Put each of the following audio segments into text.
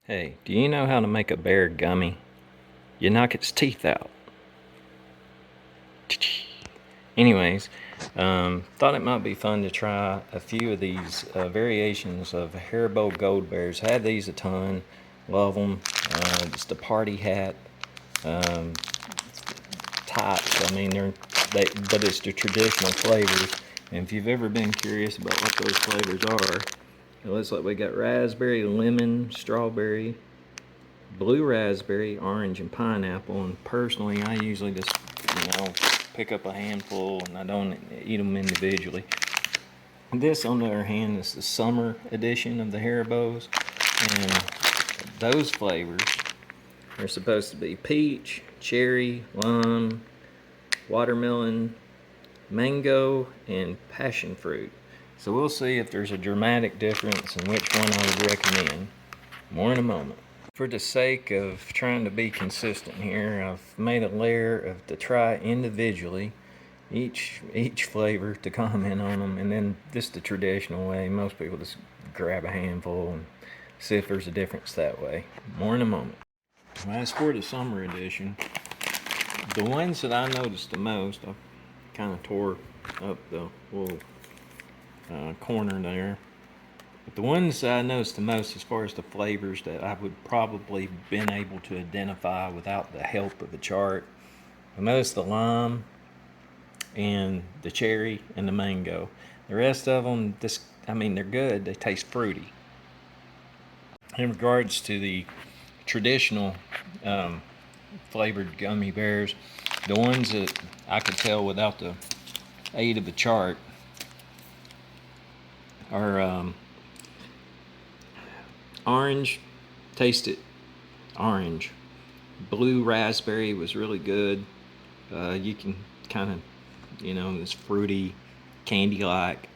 Hey, do you know how to make a bear gummy? You knock its teeth out. Anyways, thought it might be fun to try a few of these variations of Haribo Gold Bears. Had these a ton, love them. Just a party hat um, types. I mean, but it's the traditional flavors. And if you've ever been curious about what those flavors are, it looks like we got raspberry, lemon, strawberry, blue raspberry, orange, and pineapple. And personally, I usually just, pick up a handful and I don't eat them individually. This, on the other hand, is the summer edition of the Haribos, and those flavors are supposed to be peach, cherry, lime, watermelon, mango, and passion fruit. So we'll see if there's a dramatic difference and which one I would recommend. More in a moment. For the sake of trying to be consistent here, I've made a layer to try individually each flavor to comment on them, and then this the traditional way. Most people just grab a handful and see if there's a difference that way. More in a moment. As for the summer edition, the ones that I noticed the most, I kind of tore up the little corner there. But the ones that I noticed the most as far as the flavors that I would probably been able to identify without the help of a chart, I noticed the lime and the cherry and the mango. The rest of them, they're good. They taste fruity. In regards to the traditional flavored gummy bears, the ones that I could tell without the aid of a chart are orange. Tasted orange. Blue raspberry was really good. You can kind of, it's fruity, candy-like.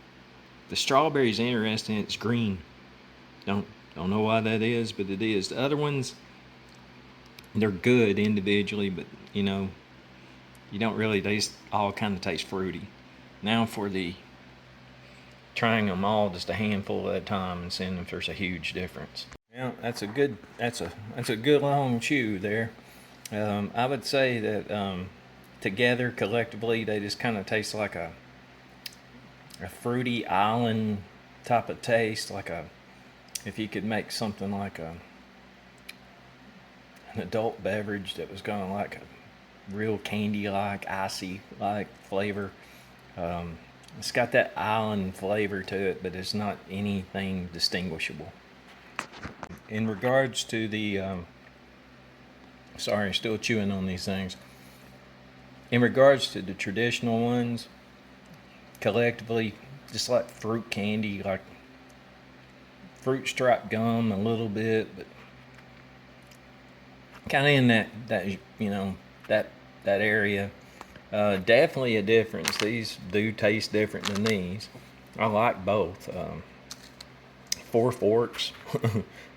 The strawberry's interesting. It's green. Don't know why that is, but it is. The other ones, they're good individually, but you don't really. They just all kind of taste fruity. Now for the trying them all just a handful at a time and seeing if there's a huge difference. Yeah, that's a good long chew there. I would say that together collectively they just kind of taste like a fruity island type of taste, like if you could make something like an adult beverage that was going to like a real candy like icy like flavor. It's got that island flavor to it, but it's not anything distinguishable. In regards to the sorry, still chewing on these things. In regards to the traditional ones, collectively, just like fruit candy, like fruit stripe gum a little bit, but kind of in that area. Definitely a difference. These do taste different than these. I like both. 4 forks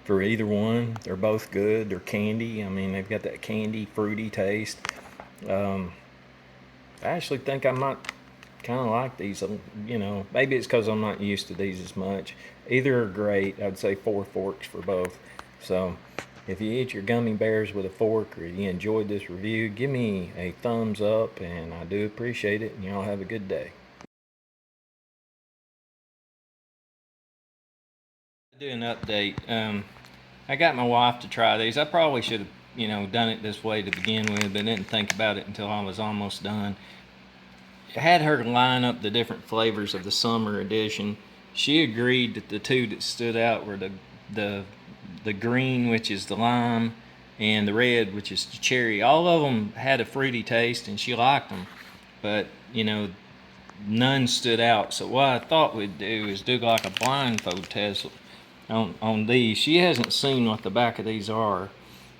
for either one. They're both good. They're candy. I mean, they've got that candy, fruity taste. I actually think I might kind of like these. Maybe it's because I'm not used to these as much. Either are great. I'd say 4 forks for both. So if you eat your gummy bears with a fork or you enjoyed this review, give me a thumbs up, and I do appreciate it, and y'all have a good day. Do an update. I got my wife to try these. I probably should have, done it this way to begin with, but didn't think about it until I was almost done. I had her line up the different flavors of the summer edition. She agreed that the two that stood out were the green, which is the lime, and the red, which is the cherry. All of them had a fruity taste, and she liked them, but none stood out. So what I thought we'd do is do like a blindfold test on these. She hasn't seen what the back of these are,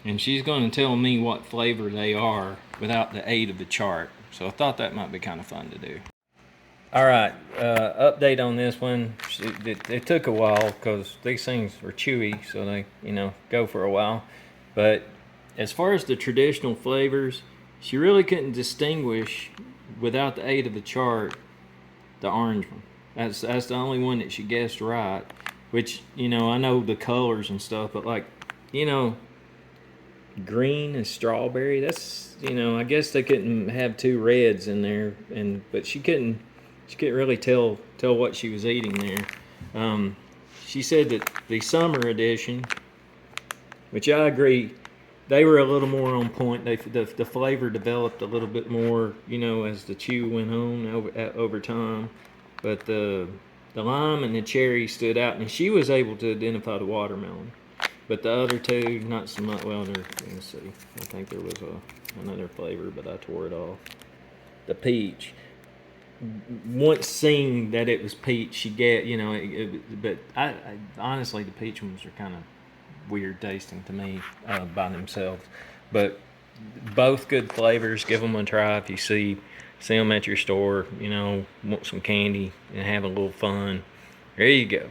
and she's going to tell me what flavor they are without the aid of the chart. So I thought that might be kind of fun to do. All right, update on this one. It took a while because these things are chewy, so they go for a while. But as far as the traditional flavors, she really couldn't distinguish without the aid of the chart the orange one. That's the only one that she guessed right. Which I know the colors and stuff, but like you know, green and strawberry. That's, I guess they couldn't have two reds in there, but she couldn't really tell what she was eating there. She said that the summer edition, which I agree, they were a little more on point. The flavor developed a little bit more, as the chew went on over time. But the lime and the cherry stood out, and she was able to identify the watermelon. But the other two, not so much. Well, let's see. I think there was another flavor, but I tore it off. The peach. Once seeing that it was peach, she get but I honestly, the peach ones are kind of weird tasting to me by themselves. But both good flavors. Give them a try if you see them at your store. Want some candy and have a little fun. There you go.